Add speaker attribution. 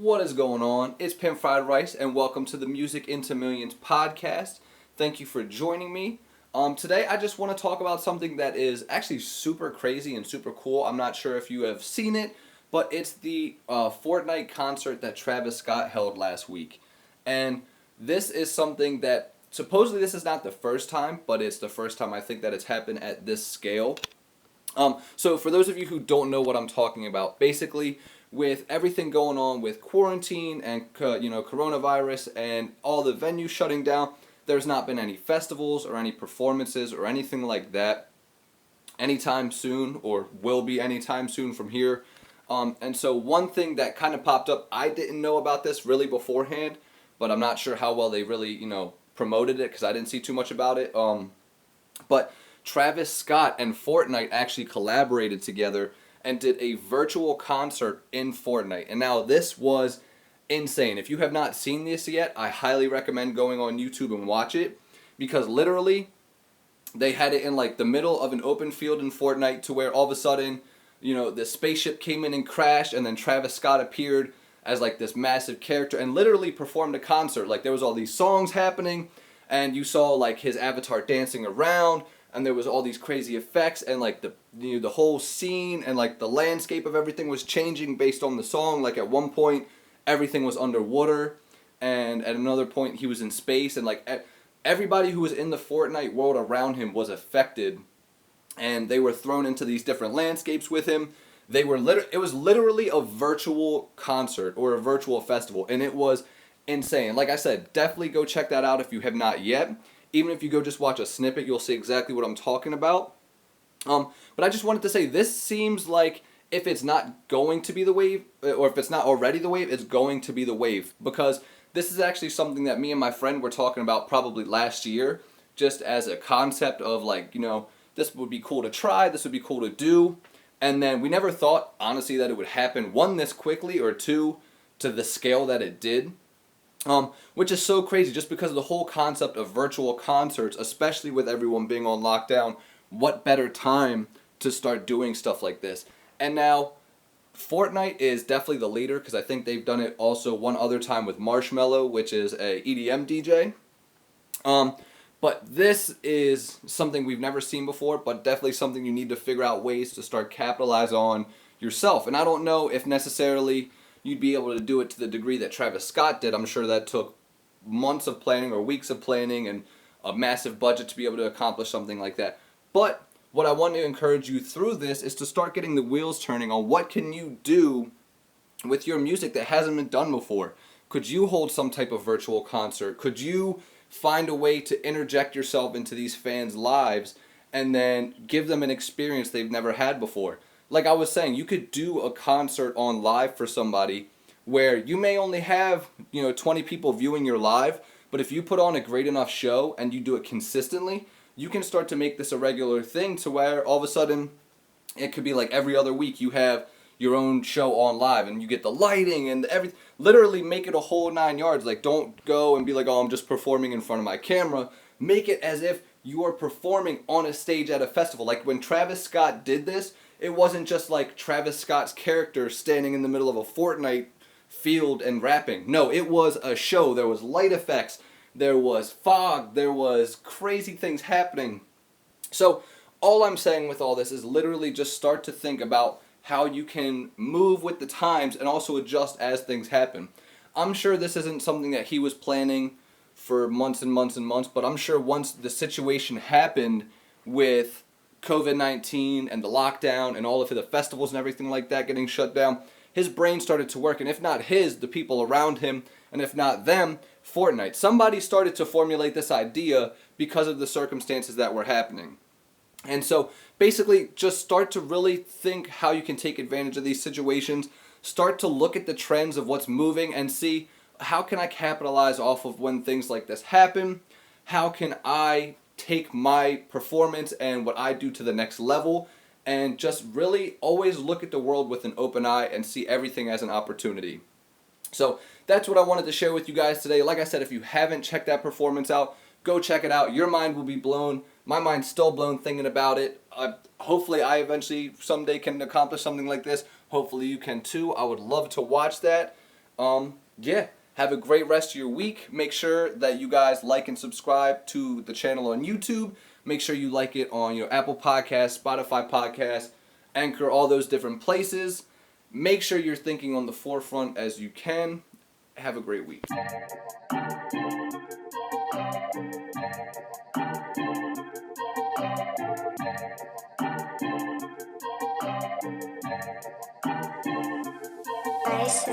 Speaker 1: What is going on? It's Pimp Fried Rice, and welcome to the Music into Millions podcast. Thank you for joining me. Today, I just want to talk about something that is actually super crazy and super cool. I'm not sure if you have seen it, but it's the Fortnite concert that Travis Scott held last week. And this is something that, supposedly this is not the first time, but it's the first time I think that it's happened at this scale. So for those of you who don't know what I'm talking about, basically with everything going on with quarantine and coronavirus and all the venues shutting down, there's not been any festivals or any performances or anything like that anytime soon, or will be anytime soon from here. And so one thing that kind of popped up, I didn't know about this really beforehand, but I'm not sure how well they really promoted it because I didn't see too much about it. But Travis Scott and Fortnite actually collaborated together and did a virtual concert in Fortnite. And now this was insane. If you have not seen this yet, I highly recommend going on YouTube and watch it, because literally they had it in like the middle of an open field in Fortnite, to where all of a sudden, the spaceship came in and crashed, and then Travis Scott appeared as like this massive character and literally performed a concert. Like there was all these songs happening, and you saw like his avatar dancing around, and there was all these crazy effects, and like the whole scene and like the landscape of everything was changing based on the song. Like at one point everything was underwater, and at another point he was in space, and like everybody who was in the Fortnite world around him was affected, and they were thrown into these different landscapes with him. It was literally a virtual concert or a virtual festival, and it was insane. Like I said, definitely go check that out if you have not yet. Even if you go just watch a snippet, you'll see exactly what I'm talking about. But I just wanted to say, this seems like if it's not going to be the wave, or if it's not already the wave, it's going to be the wave. Because this is actually something that me and my friend were talking about probably last year, just as a concept of like, this would be cool to try, this would be cool to do. And then we never thought, honestly, that it would happen, one, this quickly, or two, to the scale that it did. Which is so crazy, just because of the whole concept of virtual concerts, especially with everyone being on lockdown. What better time to start doing stuff like this? And now, Fortnite is definitely the leader, because I think they've done it also one other time with Marshmello, which is a EDM DJ. But this is something we've never seen before, but definitely something you need to figure out ways to start capitalize on yourself. And I don't know if necessarily you'd be able to do it to the degree that Travis Scott did. I'm sure that took months of planning or weeks of planning and a massive budget to be able to accomplish something like that. But what I want to encourage you through this is to start getting the wheels turning on what can you do with your music that hasn't been done before. Could you hold some type of virtual concert? Could you find a way to interject yourself into these fans' lives and then give them an experience they've never had before? Like I was saying, you could do a concert on live for somebody where you may only have, 20 people viewing your live, but if you put on a great enough show and you do it consistently, you can start to make this a regular thing, to where all of a sudden it could be like every other week you have your own show on live and you get the lighting and everything. Literally make it a whole 9 yards. Like, don't go and be like, oh, I'm just performing in front of my camera. Make it as if you are performing on a stage at a festival. Like when Travis Scott did this, it wasn't just like Travis Scott's character standing in the middle of a Fortnite field and rapping. No, it was a show. There was light effects. There was fog. There was crazy things happening. So all I'm saying with all this is literally just start to think about how you can move with the times and also adjust as things happen. I'm sure this isn't something that he was planning for months and months and months, but I'm sure once the situation happened with COVID-19 and the lockdown and all of the festivals and everything like that getting shut down, his brain started to work, and if not his, the people around him, and if not them, Fortnite. Somebody started to formulate this idea because of the circumstances that were happening. And so basically just start to really think how you can take advantage of these situations. Start to look at the trends of what's moving and see, how can I capitalize off of when things like this happen? How can I take my performance and what I do to the next level, and just really always look at the world with an open eye and see everything as an opportunity. So that's what I wanted to share with you guys today. Like I said, if you haven't checked that performance out, go check it out. Your mind will be blown. My mind's still blown thinking about it. Hopefully I eventually someday can accomplish something like this. Hopefully you can too. I would love to watch that. Yeah, have a great rest of your week. Make sure that you guys like and subscribe to the channel on YouTube. Make sure you like it on Apple Podcasts, Spotify Podcasts, Anchor, all those different places. Make sure you're thinking on the forefront as you can. Have a great week.
Speaker 2: Rice.